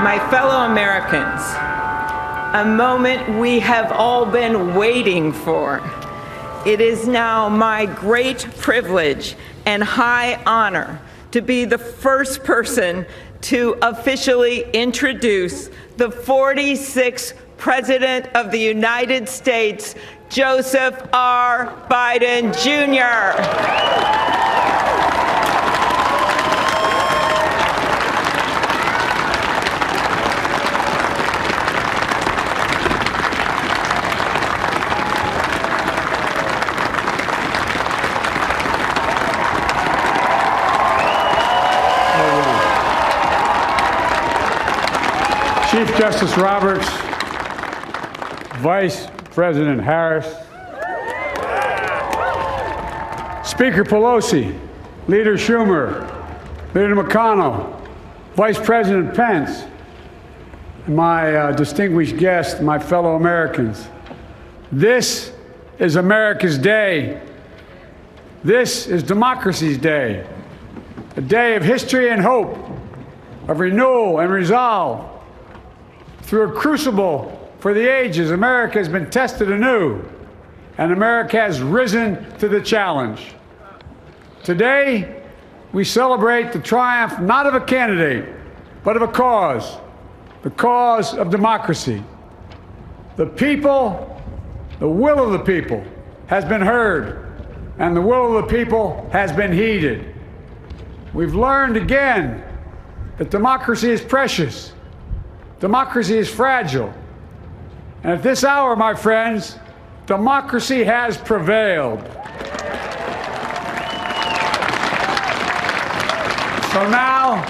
My fellow Americans, a moment we have all been waiting for. It is now my great privilege and high honor to be the first person to officially introduce the 46th President of the United States, Joseph R. Biden, Jr. Chief Justice Roberts, Vice President Harris, Speaker Pelosi, Leader Schumer, Leader McConnell, Vice President Pence, and my distinguished guests, my fellow Americans. This is America's day. This is democracy's day, a day of history and hope, of renewal and resolve. Through a crucible for the ages, America has been tested anew, and America has risen to the challenge. Today, we celebrate the triumph not of a candidate, but of a cause, the cause of democracy. The people, the will of the people has been heard, and the will of the people has been heeded. We've learned again that democracy is precious. Democracy is fragile. And at this hour, my friends, democracy has prevailed. So now,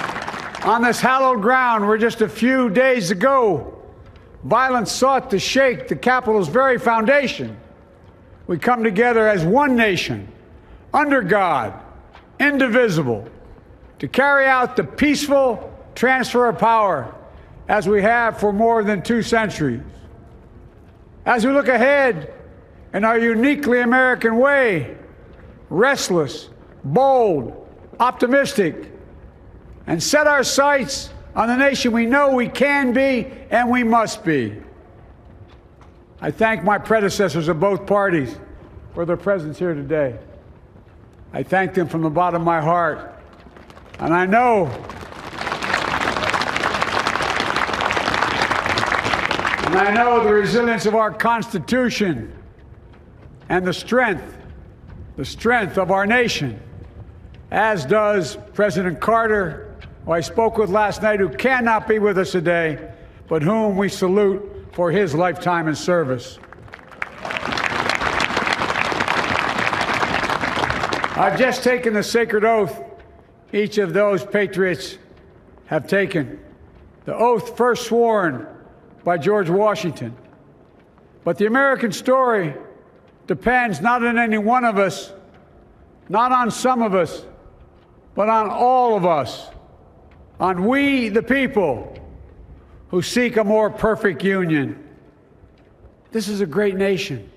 on this hallowed ground where just a few days ago, violence sought to shake the Capitol's very foundation, we come together as one nation, under God, indivisible, to carry out the peaceful transfer of power as we have for more than 2 centuries. As we look ahead in our uniquely American way, restless, bold, optimistic, and set our sights on the nation we know we can be and we must be. I thank my predecessors of both parties for their presence here today. I thank them from the bottom of my heart. And I know the resilience of our Constitution and the strength of our nation, as does President Carter, who I spoke with last night, who cannot be with us today, but whom we salute for his lifetime in service. I've just taken the sacred oath each of those patriots have taken, the oath first sworn by George Washington. But the American story depends not on any one of us, not on some of us, but on all of us, on we, the people, who seek a more perfect union. This is a great nation.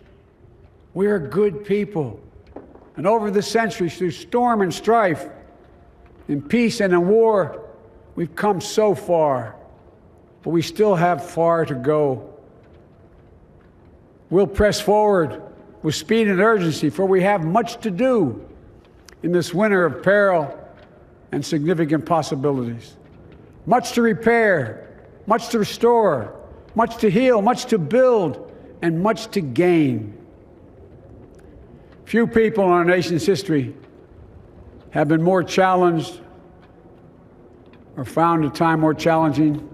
We are good people. And over the centuries, through storm and strife, in peace and in war, we've come so far. But we still have far to go. We'll press forward with speed and urgency, for we have much to do in this winter of peril and significant possibilities. Much to repair, much to restore, much to heal, much to build, and much to gain. Few people in our nation's history have been more challenged or found a time more challenging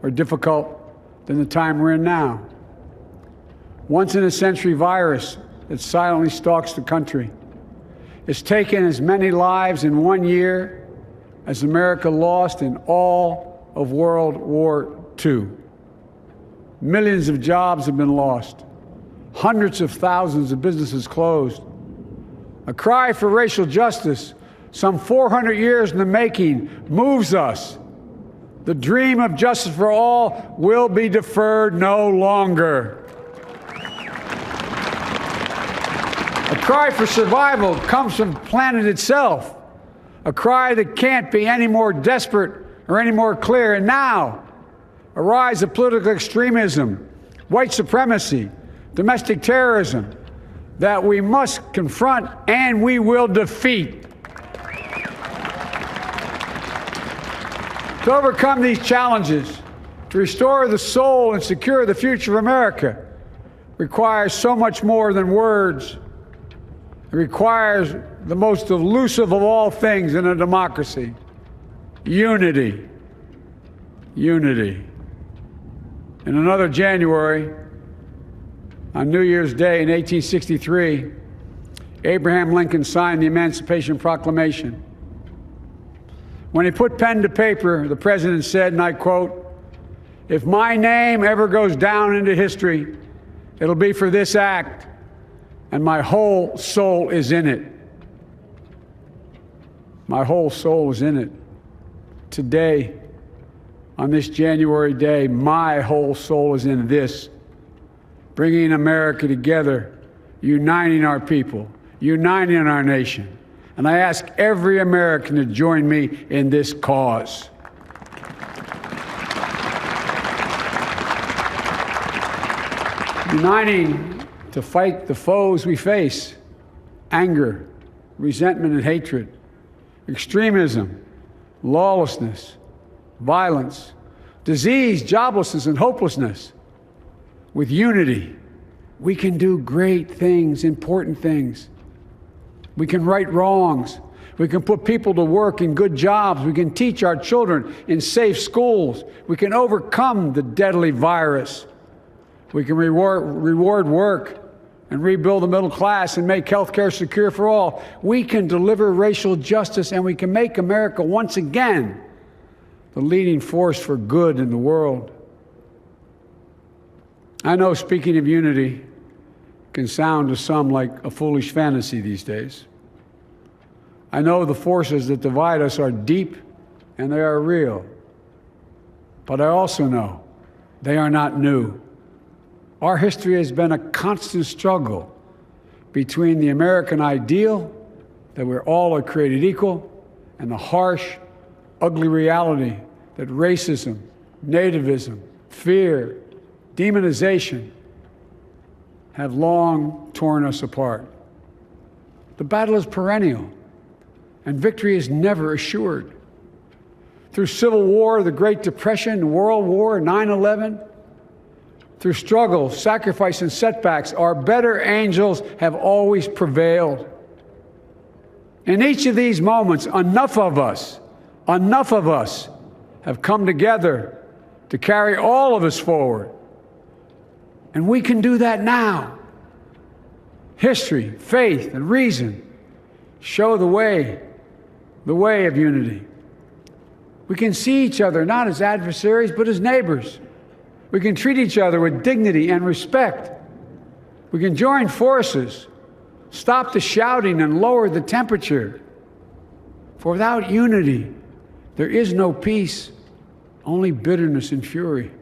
or difficult than the time we're in now. Once-in-a-century virus that silently stalks the country. It's taken as many lives in 1 year as America lost in all of World War II. Millions of jobs have been lost. Hundreds of thousands of businesses closed. A cry for racial justice, some 400 years in the making, moves us. The dream of justice for all will be deferred no longer. A cry for survival comes from the planet itself, a cry that can't be any more desperate or any more clear. And now, a rise of political extremism, white supremacy, domestic terrorism that we must confront and we will defeat. To overcome these challenges, to restore the soul and secure the future of America, requires so much more than words. It requires the most elusive of all things in a democracy: unity. Unity. In another January, on New Year's Day in 1863, Abraham Lincoln signed the Emancipation Proclamation. When he put pen to paper, the president said, and I quote, "If my name ever goes down into history, it'll be for this act, and my whole soul is in it." My whole soul is in it. Today, on this January day, my whole soul is in this, bringing America together, uniting our people, uniting our nation. And I ask every American to join me in this cause. Uniting to fight the foes we face: anger, resentment and hatred, extremism, lawlessness, violence, disease, joblessness, and hopelessness. With unity, we can do great things, important things. We can right wrongs. We can put people to work in good jobs. We can teach our children in safe schools. We can overcome the deadly virus. We can reward work and rebuild the middle class and make health care secure for all. We can deliver racial justice, and we can make America once again the leading force for good in the world. I know speaking of unity can sound to some like a foolish fantasy these days. I know the forces that divide us are deep and they are real. But I also know they are not new. Our history has been a constant struggle between the American ideal that we're all are created equal and the harsh, ugly reality that racism, nativism, fear, demonization have long torn us apart. The battle is perennial, and victory is never assured. Through Civil War, the Great Depression, World War, 9/11, through struggle, sacrifice, and setbacks, our better angels have always prevailed. In each of these moments, enough of us have come together to carry all of us forward. And we can do that now. History, faith, and reason show the way of unity. We can see each other not as adversaries, but as neighbors. We can treat each other with dignity and respect. We can join forces, stop the shouting, and lower the temperature. For without unity, there is no peace, only bitterness and fury.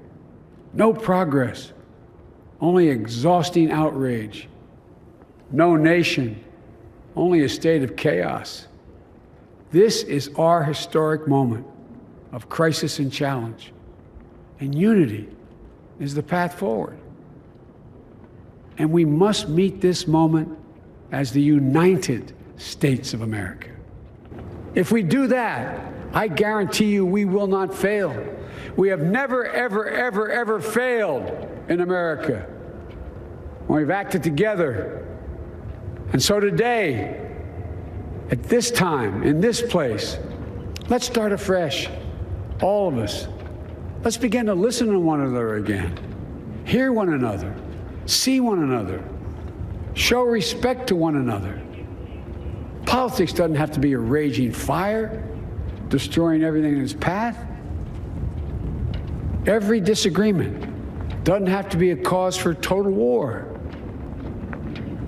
No progress, only exhausting outrage. No nation, only a state of chaos. This is our historic moment of crisis and challenge, and unity is the path forward. And we must meet this moment as the United States of America. If we do that, I guarantee you we will not fail. We have never, ever failed in America when we've acted together. And so today, at this time, in this place, let's start afresh, all of us. Let's begin to listen to one another again, hear one another, see one another, show respect to one another. Politics doesn't have to be a raging fire, destroying everything in its path. Every disagreement doesn't have to be a cause for total war.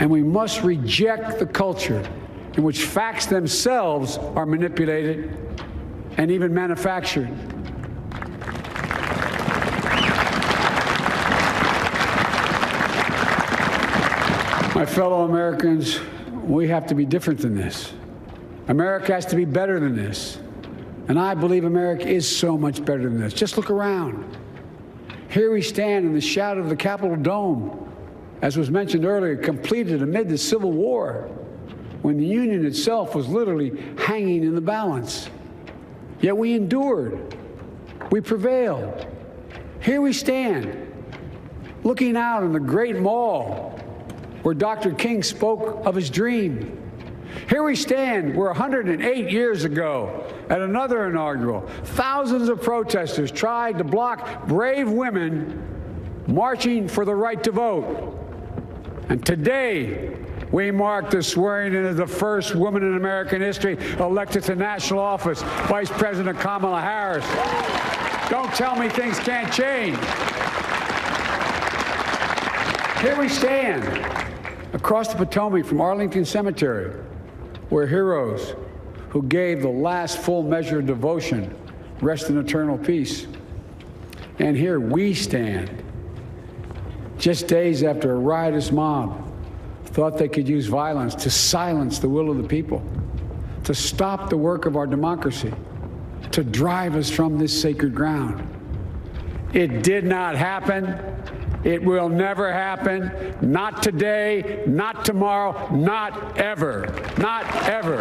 And we must reject the culture in which facts themselves are manipulated and even manufactured. My fellow Americans, we have to be different than this. America has to be better than this. And I believe America is so much better than this. Just look around. Here we stand in the shadow of the Capitol Dome, as was mentioned earlier, completed amid the Civil War, when the Union itself was literally hanging in the balance. Yet we endured. We prevailed. Here we stand, looking out on the great mall where Dr. King spoke of his dream. Here we stand where 108 years ago, at another inaugural, thousands of protesters tried to block brave women marching for the right to vote. And today, we mark the swearing in of the first woman in American history elected to national office, Vice President Kamala Harris. Don't tell me things can't change. Here we stand across the Potomac from Arlington Cemetery, where heroes who gave the last full measure of devotion rest in eternal peace. And here we stand, just days after a riotous mob thought they could use violence to silence the will of the people, to stop the work of our democracy, to drive us from this sacred ground. It did not happen. It will never happen. Not today, not tomorrow, not ever. Not ever.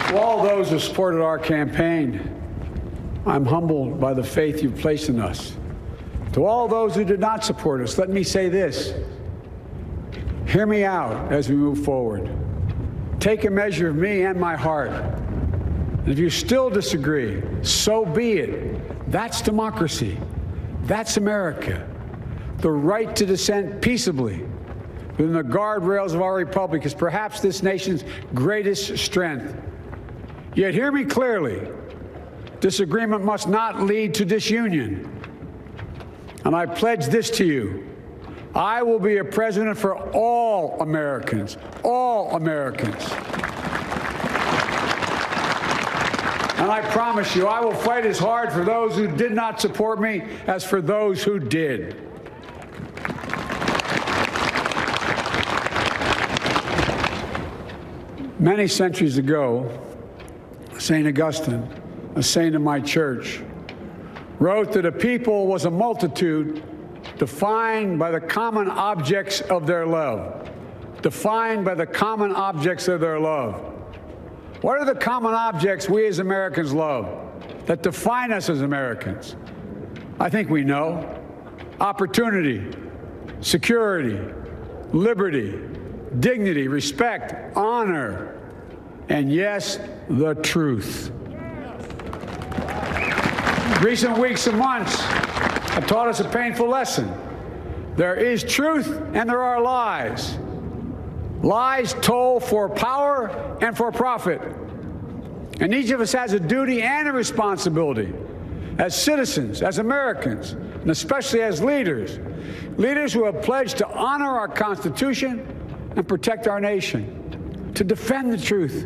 To all those who supported our campaign, I'm humbled by the faith you've placed in us. To all those who did not support us, let me say this. Hear me out as we move forward. Take a measure of me and my heart. And if you still disagree, so be it. That's democracy. That's America. The right to dissent peaceably within the guardrails of our republic is perhaps this nation's greatest strength. Yet hear me clearly. Disagreement must not lead to disunion. And I pledge this to you. I will be a president for all Americans. All Americans. And I promise you, I will fight as hard for those who did not support me as for those who did. Many centuries ago, St. Augustine, a saint of my church, wrote that a people was a multitude defined by the common objects of their love. Defined by the common objects of their love. What are the common objects we as Americans love that define us as Americans? I think we know. Opportunity, security, liberty, dignity, respect, honor, and yes, the truth. Recent weeks and months have taught us a painful lesson. There is truth and there are lies. Lies told for power and for profit. And each of us has a duty and a responsibility as citizens, as Americans, and especially as leaders. Leaders who have pledged to honor our Constitution and protect our nation, to defend the truth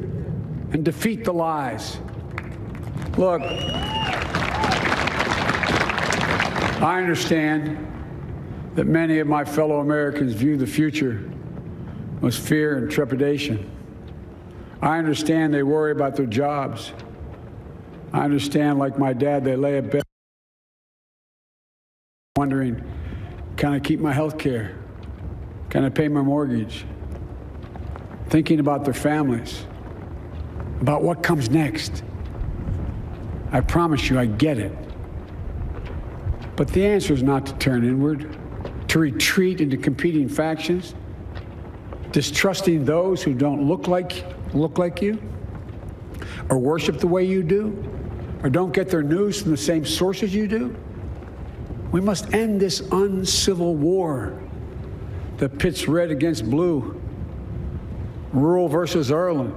and defeat the lies. Look, I understand that many of my fellow Americans view the future with fear and trepidation. I understand they worry about their jobs. I understand, like my dad, they lay in bed wondering, can I keep my health care? Can I pay my mortgage? Thinking about their families, about what comes next. I promise you, I get it. But the answer is not to turn inward, to retreat into competing factions, distrusting those who don't look like you, or worship the way you do, or don't get their news from the same sources you do. We must end this uncivil war that pits red against blue, rural versus urban,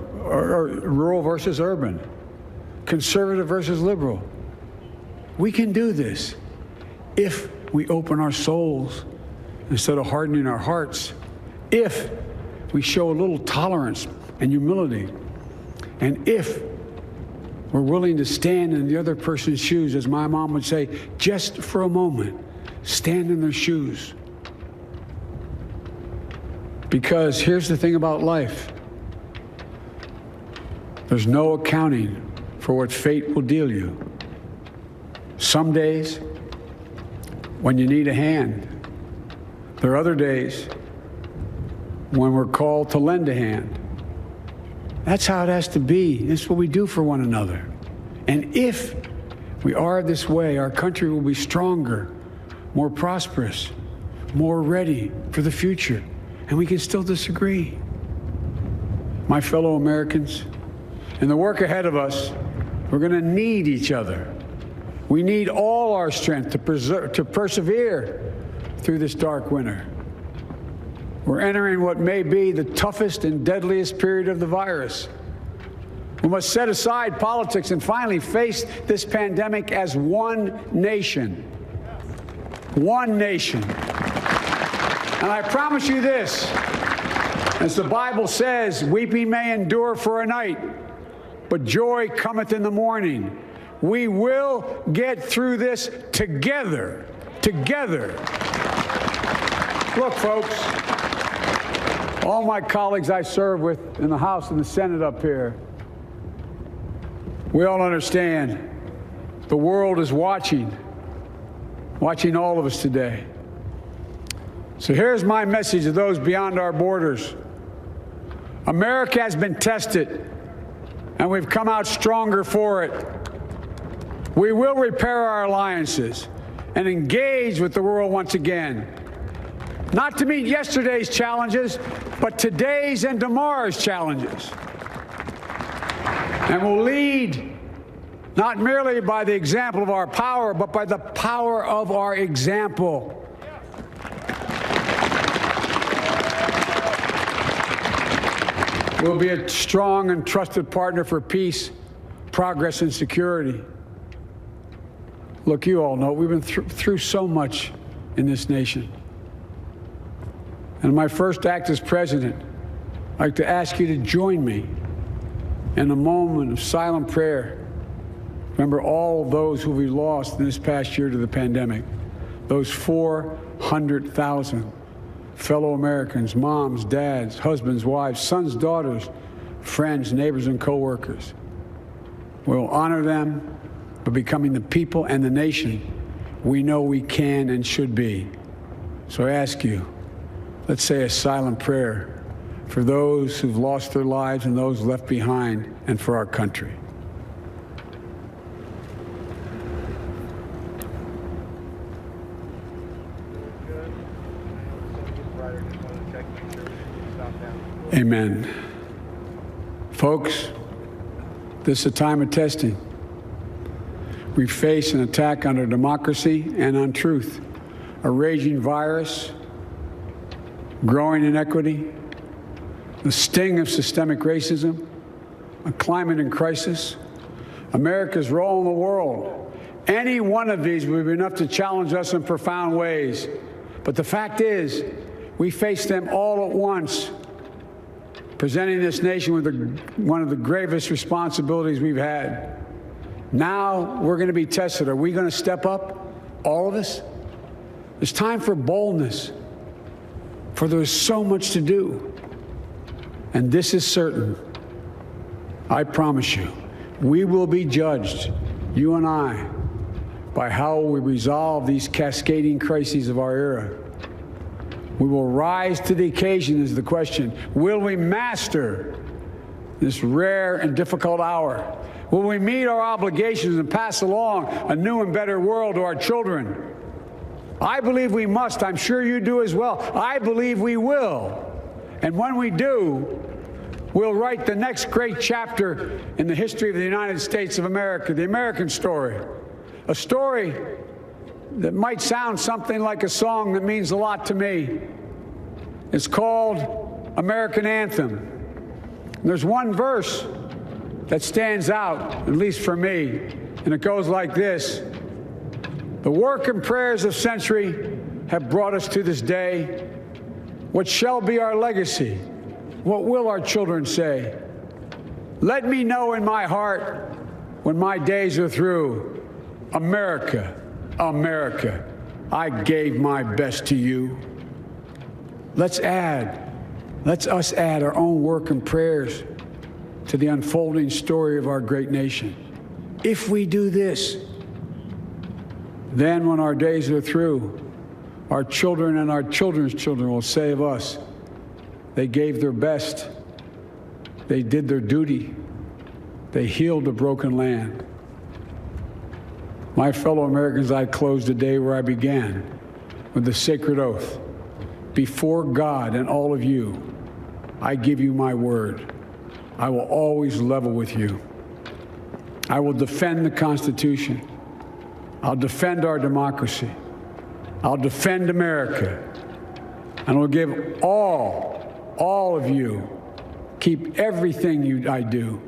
conservative versus liberal. We can do this if we open our souls instead of hardening our hearts, if we show a little tolerance and humility, and if we're willing to stand in the other person's shoes, as my mom would say, just for a moment, stand in their shoes. Because here's the thing about life. There's no accounting for what fate will deal you. Some days, when you need a hand. There are other days when we're called to lend a hand. That's how it has to be. This is what we do for one another. And if we are this way, our country will be stronger, more prosperous, more ready for the future. And we can still disagree. My fellow Americans, in the work ahead of us, we're going to need each other. We need all our strength to persevere through this dark winter. We're entering what may be the toughest and deadliest period of the virus. We must set aside politics and finally face this pandemic as one nation. One nation. And I promise you this, as the Bible says, weeping may endure for a night, but joy cometh in the morning. We will get through this together. Together. Look, folks, all my colleagues I serve with in the House and the Senate up here, we all understand the world is watching all of us today. So here's my message to those beyond our borders. America has been tested, and we've come out stronger for it. We will repair our alliances and engage with the world once again. Not to meet yesterday's challenges, but today's and tomorrow's challenges. And we'll lead not merely by the example of our power, but by the power of our example. We'll be a strong and trusted partner for peace, progress, and security. Look, you all know we've been through so much in this nation. And my first act as president, I'd like to ask you to join me in a moment of silent prayer. Remember all those who we lost in this past year to the pandemic. Those 400,000 fellow Americans, moms, dads, husbands, wives, sons, daughters, friends, neighbors, and co-workers. We'll honor them by becoming the people and the nation we know we can and should be. So I ask you, let's say a silent prayer for those who've lost their lives and those left behind, and for our country. Amen. Folks, this is a time of testing. We face an attack on our democracy and on truth, a raging virus, growing inequity, the sting of systemic racism, a climate in crisis, America's role in the world. Any one of these would be enough to challenge us in profound ways. But the fact is, we face them all at once, presenting this nation with one of the gravest responsibilities we've had. Now we're going to be tested. Are we going to step up, all of us? It's time for boldness, for there's so much to do. And this is certain. I promise you, we will be judged, you and I, by how we resolve these cascading crises of our era. We will rise to the occasion is the question. Will we master this rare and difficult hour? Will we meet our obligations and pass along a new and better world to our children? I believe we must. I'm sure you do as well. I believe we will. And when we do, we'll write the next great chapter in the history of the United States of America, the American story. A story that might sound something like a song that means a lot to me. It's called American Anthem. And there's one verse that stands out, at least for me, and it goes like this. The work and prayers of century have brought us to this day. What shall be our legacy? What will our children say? Let me know in my heart when my days are through. America, America, I gave my best to you. Let's us add our own work and prayers to the unfolding story of our great nation. If we do this, then when our days are through, our children and our children's children will say of us, they gave their best, they did their duty, they healed a broken land. My fellow Americans, I close the day where I began, with the sacred oath. Before God and all of you, I give you my word. I will always level with you. I will defend the Constitution. I'll defend our democracy. I'll defend America. And I'll give all of you, keep everything I do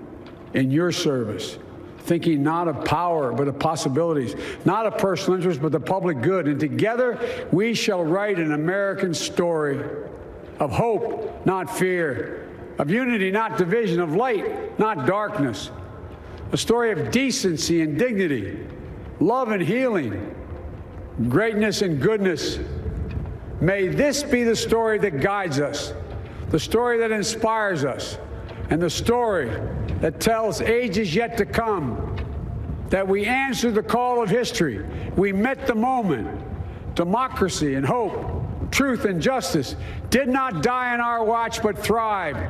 in your service, thinking not of power, but of possibilities, not of personal interest, but the public good. And together, we shall write an American story of hope, not fear, of unity, not division, of light, not darkness, a story of decency and dignity, love and healing, greatness and goodness. May this be the story that guides us, the story that inspires us, and the story that tells ages yet to come that we answered the call of history. We met the moment. Democracy and hope, truth and justice did not die on our watch but thrived.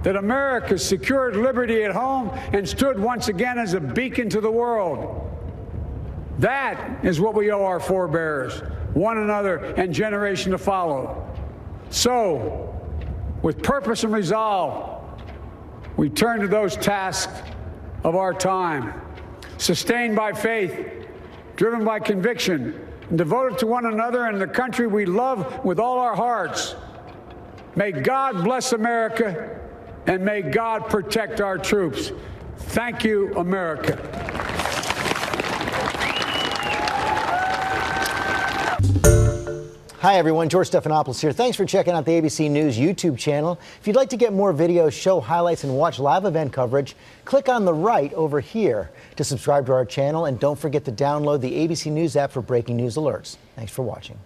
That America secured liberty at home and stood once again as a beacon to the world. That is what we owe our forebears, one another, and generation to follow. So, with purpose and resolve, we turn to those tasks of our time, sustained by faith, driven by conviction, and devoted to one another and the country we love with all our hearts. May God bless America, and may God protect our troops. Thank you, America. Hi everyone, George Stephanopoulos here. Thanks for checking out the ABC News YouTube channel. If you'd like to get more videos, show highlights, and watch live event coverage, click on the right over here to subscribe to our channel, and don't forget to download the ABC News app for breaking news alerts. Thanks for watching.